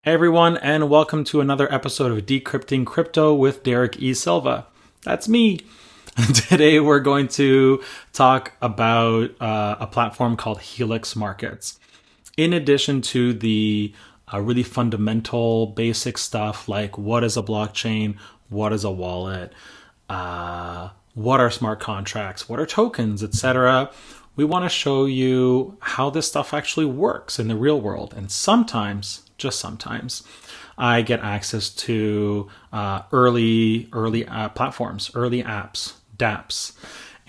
Hey everyone, and welcome to another episode of Decrypting Crypto with Derek E. Silva. That's me. Today we're going to talk about a platform called Helix Markets. In addition to the really fundamental basic stuff like what is a blockchain, what is a wallet, what are smart contracts, what are tokens, etc., we want to show you how this stuff actually works in the real world. And sometimes, just sometimes, I get access to early platforms, early apps, dApps.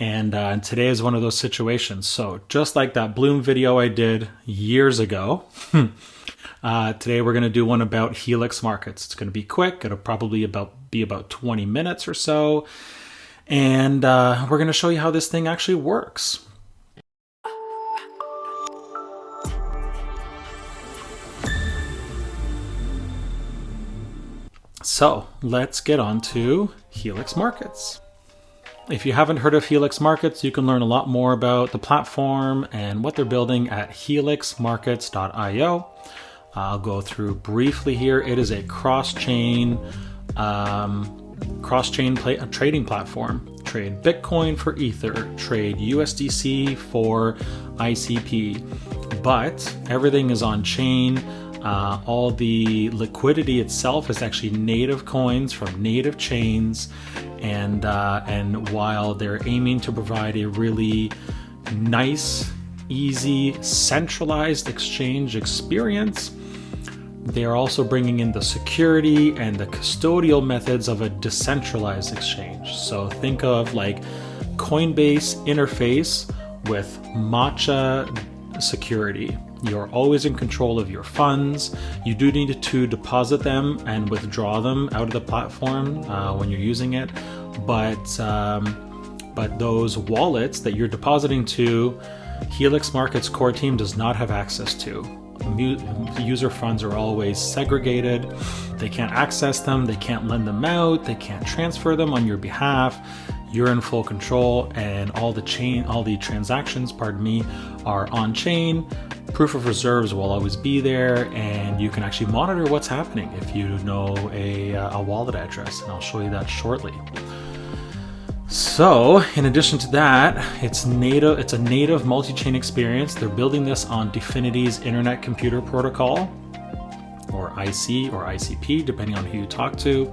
And today is one of those situations. So just like that Bloom video I did years ago, today we're going to do one about Helix Markets. It's going to be quick. It'll probably be about 20 minutes or so. And we're going to show you how this thing actually works. So let's get on to Helix Markets. If you haven't heard of Helix Markets, you can learn a lot more about the platform and what they're building at helixmarkets.io. I'll go through briefly here. It is a cross-chain trading platform. Trade Bitcoin for Ether, trade USDC for ICP, but everything is on chain. All the liquidity itself is actually native coins from native chains, and while they're aiming to provide a really nice, easy, centralized exchange experience, they are also bringing in the security and the custodial methods of a decentralized exchange. So think of like Coinbase interface with Matcha security. You're always in control of your funds. You do need to deposit them and withdraw them out of the platform when you're using it. But those wallets that you're depositing to, Helix Markets core team does not have access to. User funds are always segregated. They can't access them. They can't lend them out. They can't transfer them on your behalf. You're in full control, and all the transactions, are on chain. Proof of reserves will always be there, and you can actually monitor what's happening if you know a wallet address, and I'll show you that shortly. So, in addition to that, it's a native multi-chain experience. They're building this on Dfinity's Internet Computer Protocol, or IC or ICP, depending on who you talk to.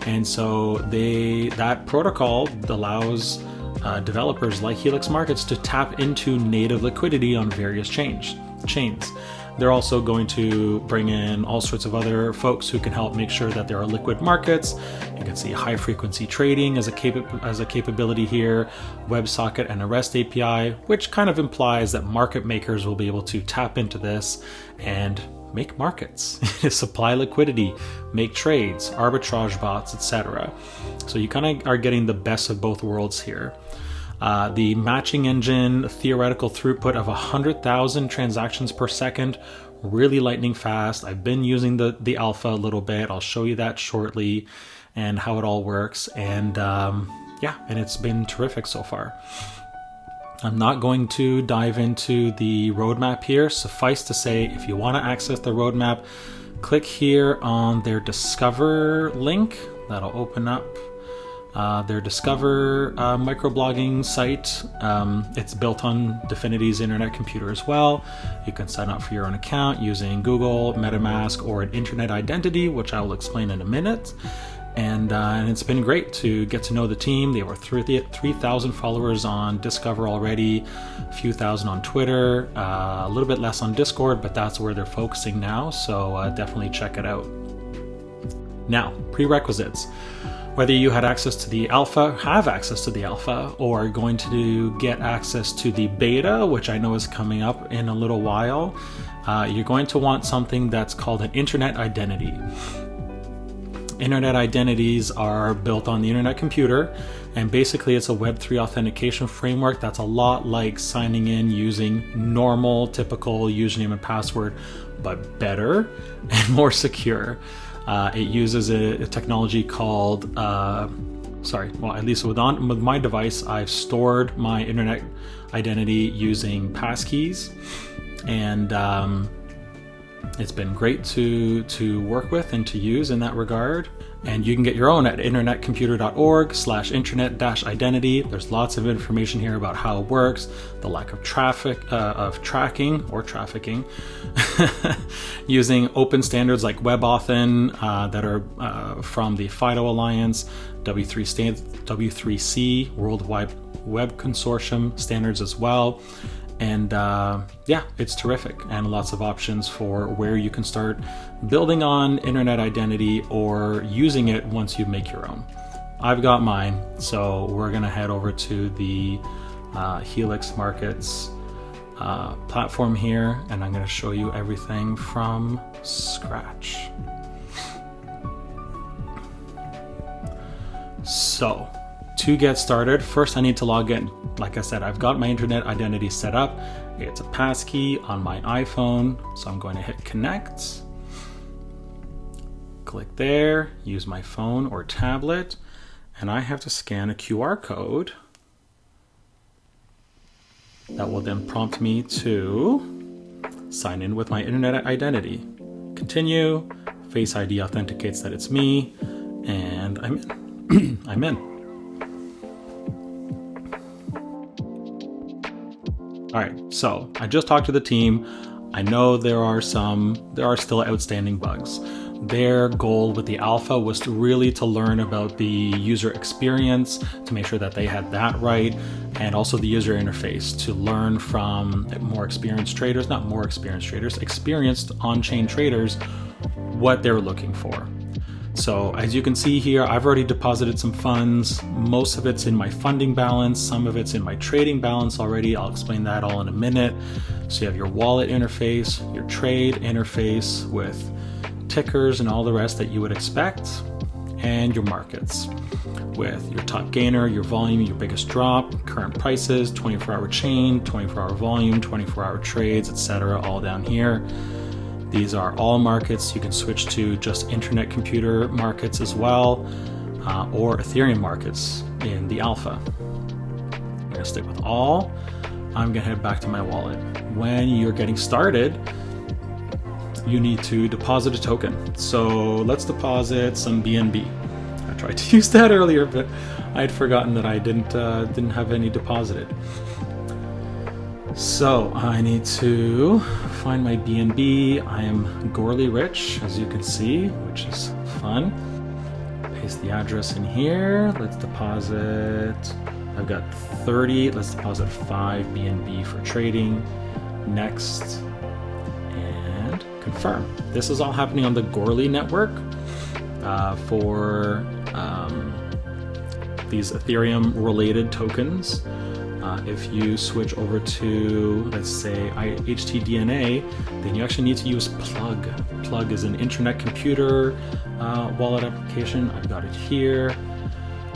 And so that protocol allows developers like Helix Markets to tap into native liquidity on various chains. They're also going to bring in all sorts of other folks who can help make sure that there are liquid markets. You can see high frequency trading as a capability here, WebSocket and a REST API, which kind of implies that market makers will be able to tap into this and make markets, supply liquidity, make trades, arbitrage bots, etc. So you kind of are getting the best of both worlds here. The matching engine, theoretical throughput of 100,000 transactions per second, really lightning fast. I've been using the alpha a little bit. I'll show you that shortly and how it all works. And and it's been terrific so far. I'm not going to dive into the roadmap here. Suffice to say, if you want to access the roadmap, click here on their Discover link. That'll open up their Discover microblogging site. It's built on Dfinity's Internet Computer as well. You can sign up for your own account using Google, MetaMask, or an internet identity, which I will explain in a minute. And it's been great to get to know the team. They have 3,000 followers on Discover already, a few thousand on Twitter, a little bit less on Discord, but that's where they're focusing now. So definitely check it out. Now, prerequisites. Whether you had access to the alpha, have access to the alpha, or are going to get access to the beta, which I know is coming up in a little while, you're going to want something that's called an internet identity. Internet identities are built on the internet computer, and basically it's a Web3 authentication framework that's a lot like signing in using normal, typical username and password, but better and more secure. It uses a technology called, at least with my device, I've stored my internet identity using passkeys, and It's been great to work with and to use in that regard. And you can get your own at internetcomputer.org/internet-identity. There's lots of information here about how it works, the lack of tracking or trafficking, using open standards like WebAuthn that are from the FIDO Alliance, W3C, World Wide Web Consortium standards as well. And yeah, it's terrific, and lots of options for where you can start building on internet identity or using it once you make your own. I've got mine, so we're gonna head over to the Helix Markets platform here, and I'm gonna show you everything from scratch. So, to get started, first I need to log in. Like I said, I've got my internet identity set up. It's a passkey on my iPhone, so I'm going to hit connect. Click there, use my phone or tablet, and I have to scan a QR code that will then prompt me to sign in with my internet identity. Continue, Face ID authenticates that it's me, and I'm in. I'm in. All right, so I just talked to the team. I know there are still outstanding bugs. Their goal with the alpha was to learn about the user experience, to make sure that they had that right, and also the user interface, to learn from experienced on-chain traders what they were looking for. So as you can see here, I've already deposited some funds. Most of it's in my funding balance. Some of it's in my trading balance already. I'll explain that all in a minute. So you have your wallet interface, your trade interface with tickers and all the rest that you would expect, and your markets with your top gainer, your volume, your biggest drop, current prices, 24-hour chain, 24-hour volume, 24-hour trades, etc. all down here. These are all markets. You can switch to just internet computer markets as well, or Ethereum markets in the alpha. I'm gonna stick with all. I'm gonna head back to my wallet. When you're getting started, you need to deposit a token. So let's deposit some BNB. I tried to use that earlier, but I'd forgotten that I didn't have any deposited. So I need to find my BNB. I am gorely rich, as you can see, which is fun. Paste the address in here. Let's deposit, I've got 30. Let's deposit 5 BNB for trading. Next, and confirm. This is all happening on the Gorley network for these Ethereum related tokens. If you switch over to, let's say, HTDNA, then you actually need to use Plug. Plug is an internet computer wallet application. I've got it here,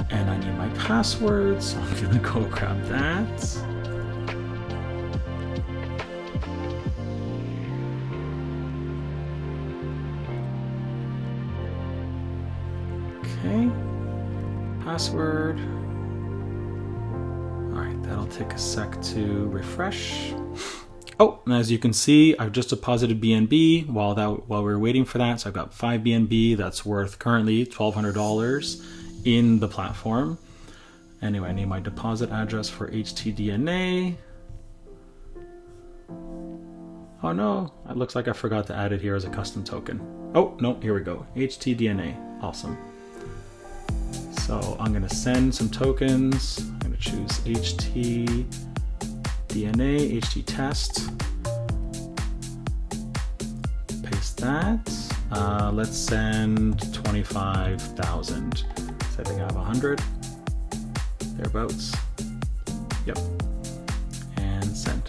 and I need my password, so I'm gonna go grab that. Okay, password. That'll take a sec to refresh. Oh, and as you can see, I've just deposited BNB while we're waiting for that. So I've got 5 BNB that's worth currently $1,200 in the platform. Anyway, I need my deposit address for HTDNA. Oh no, it looks like I forgot to add it here as a custom token. Oh, no, here we go. HTDNA, awesome. So I'm gonna send some tokens. I'm gonna choose HTDNA, HT test. Paste that. Let's send 25,000. So I think I have 100. Thereabouts. Yep. And send.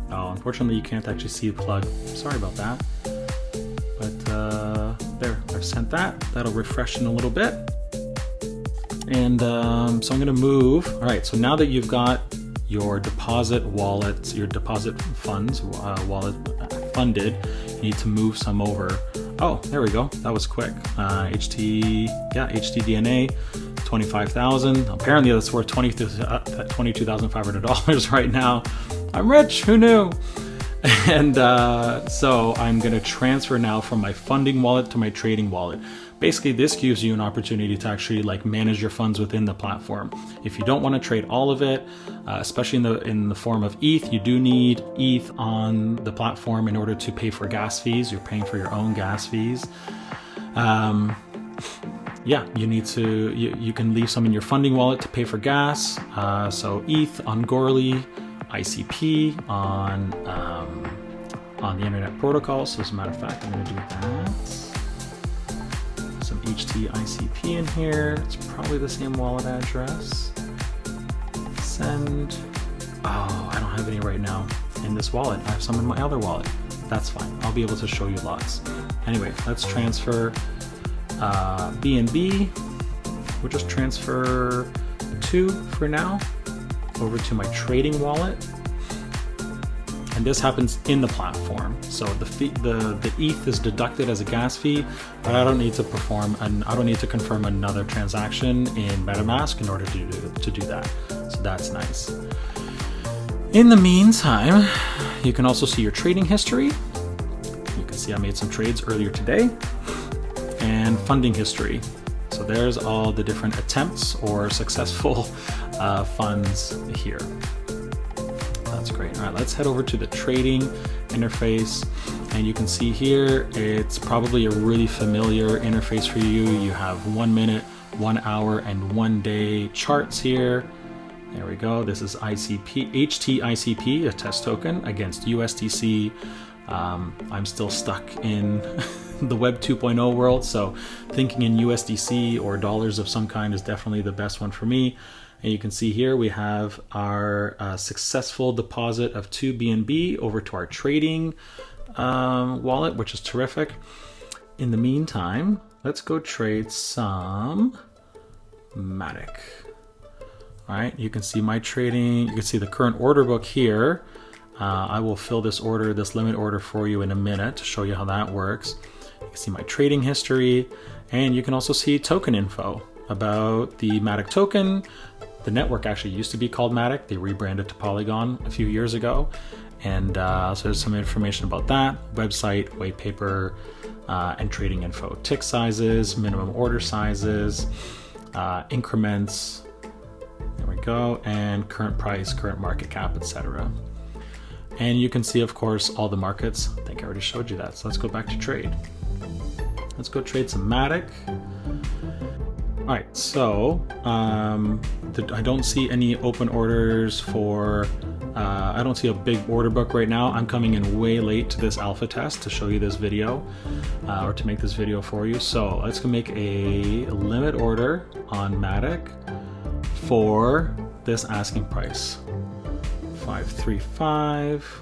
Unfortunately, you can't actually see the plug. Sorry about that. But there, I've sent that. That'll refresh in a little bit. And so I'm gonna move. All right, so now that you've got your deposit wallet, your deposit funds, wallet funded, you need to move some over. Oh, there we go. That was quick. HTDNA, $25,000. Apparently that's worth $22,500 right now. I'm rich, who knew? And so I'm gonna transfer now from my funding wallet to my trading wallet. Basically, this gives you an opportunity to actually like manage your funds within the platform. If you don't want to trade all of it, especially in the form of ETH, you do need ETH on the platform in order to pay for gas fees. You're paying for your own gas fees. Yeah, you can leave some in your funding wallet to pay for gas. So ETH on Goerli, ICP on the internet protocol. So as a matter of fact, I'm going to do that. Some HT ICP in here. It's probably the same wallet address. Send. Oh, I don't have any right now in this wallet. I have some in my other wallet. That's fine. I'll be able to show you lots. Anyway, let's transfer BNB. We'll just transfer 2 for now over to my trading wallet. And this happens in the platform. So the ETH is deducted as a gas fee, but I don't need to confirm another transaction in MetaMask in order to do that. So that's nice. In the meantime, you can also see your trading history. You can see I made some trades earlier today, and funding history. So there's all the different attempts or successful funds here. That's great. All right, let's head over to the trading interface. And you can see here, it's probably a really familiar interface for you. You have 1 minute, 1 hour, and 1 day charts here. There we go. This is ICP, HTICP, a test token against USDC. I'm still stuck in the Web 2.0 world, so thinking in USDC or dollars of some kind is definitely the best one for me. And you can see here we have our successful deposit of 2 BNB over to our trading wallet, which is terrific. In the meantime, let's go trade some Matic. All right, you can see my trading, you can see the current order book here. I will fill this limit order for you in a minute to show you how that works. You can see my trading history, and you can also see token info about the Matic token. The network actually used to be called Matic. They rebranded to Polygon a few years ago. And so there's some information about that, website, white paper, and trading info. Tick sizes, minimum order sizes, increments, there we go, and current price, current market cap, etc. And you can see, of course, all the markets. I think I already showed you that. So let's go back to trade. Let's go trade some Matic. All right, so I don't see any open orders for, I don't see a big order book right now. I'm coming in way late to this alpha test to show you this video, or to make this video for you. So let's go make a limit order on Matic for this asking price, 535.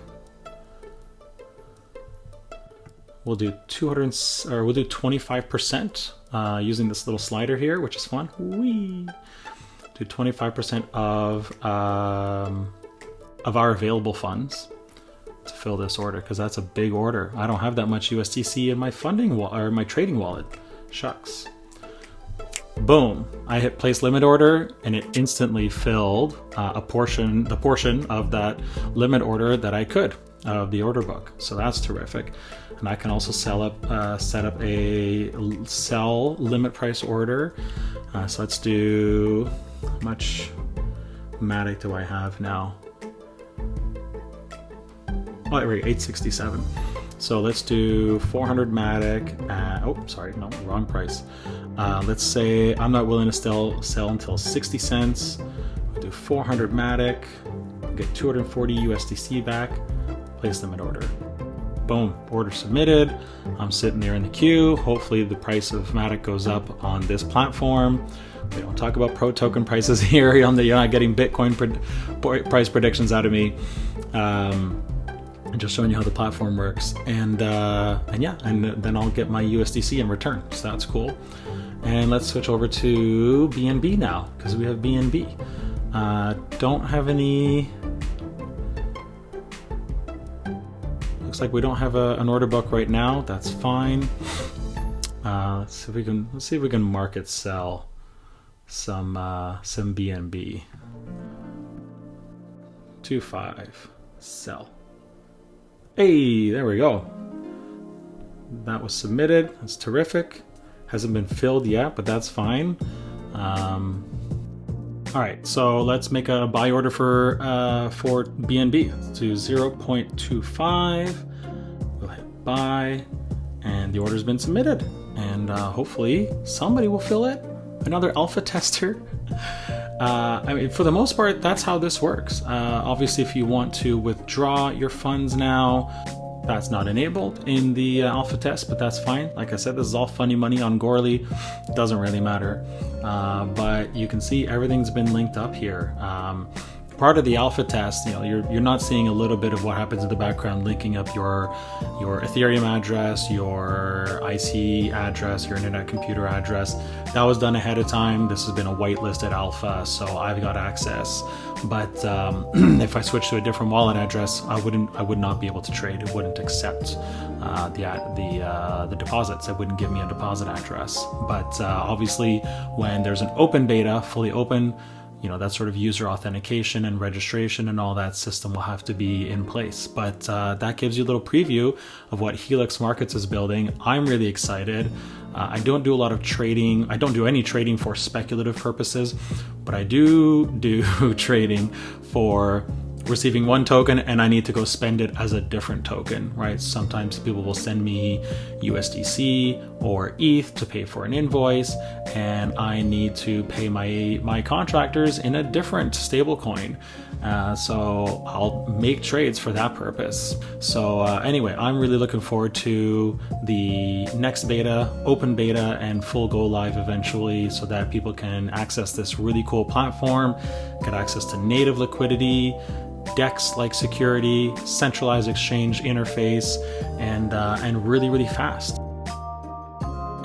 We'll do 25% using this little slider here, which is fun. Whee! Do 25% of our available funds to fill this order, because that's a big order. I don't have that much USDC in my funding or my trading wallet. Shucks. Boom! I hit place limit order, and it instantly filled the portion of that limit order that I could of the order book. So that's terrific. And I can also set up a sell limit price order. So let's do, how much Matic do I have now? Oh, right, 867. So let's do 400 Matic. Oh, sorry, no, wrong price. Let's say I'm not willing to sell until 60 cents. We'll do 400 Matic, get 240 USDC back, place limit order. Boom, order submitted. I'm sitting there in the queue. Hopefully the price of Matic goes up on this platform. We don't talk about pro token prices here. You're not getting Bitcoin price predictions out of me. I'm just showing you how the platform works. And then I'll get my USDC in return. So that's cool. And let's switch over to BNB now, because we have BNB. Don't have any. Looks like we don't have an order book right now. That's fine. Let's see if we can market sell some BNB. 25 sell. Hey, there we go. That was submitted. That's terrific. Hasn't been filled yet, but that's fine. All right, so let's make a buy order for BNB to 0.25. We'll hit buy, and the order's been submitted. And hopefully somebody will fill it. Another alpha tester. I mean, for the most part, that's how this works. Obviously, if you want to withdraw your funds now, that's not enabled in the alpha test, but that's fine. Like I said, this is all funny money on Goerli. Doesn't really matter. But you can see everything's been linked up here. Part of the alpha test, you're not seeing a little bit of what happens in the background, linking up your Ethereum address, your IC address, your internet computer address. That was done ahead of time. This has been a whitelisted alpha, so I've got access. But if I switch to a different wallet address, I would not be able to trade. It wouldn't accept the deposits. It wouldn't give me a deposit address. But obviously, when there's an open beta, fully open, that sort of user authentication and registration and all that system will have to be in place. But that gives you a little preview of what Helix Markets is building. I'm really excited. I don't do a lot of trading. I don't do any trading for speculative purposes, but I do trading for receiving one token and I need to go spend it as a different token, right? Sometimes people will send me USDC or ETH to pay for an invoice, and I need to pay my contractors in a different stablecoin. So I'll make trades for that purpose. So anyway, I'm really looking forward to the next beta, open beta, and full go live eventually, so that people can access this really cool platform, get access to native liquidity, DEX-like security, centralized exchange interface, and really fast.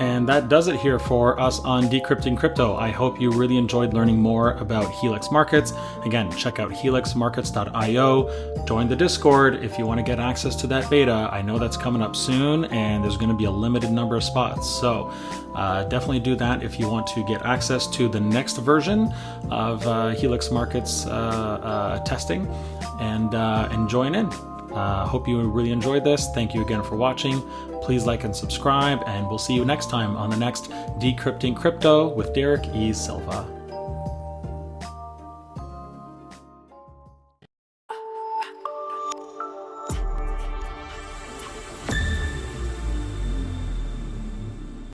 And that does it here for us on Decrypting Crypto. I hope you really enjoyed learning more about Helix Markets. Again, check out helixmarkets.io. Join the Discord if you want to get access to that beta. I know that's coming up soon, and there's going to be a limited number of spots. So definitely do that if you want to get access to the next version of Helix Markets testing, and join in. Hope you really enjoyed this. Thank you again for watching. Please like and subscribe, and we'll see you next time on the next Decrypting Crypto with Derek E. Silva.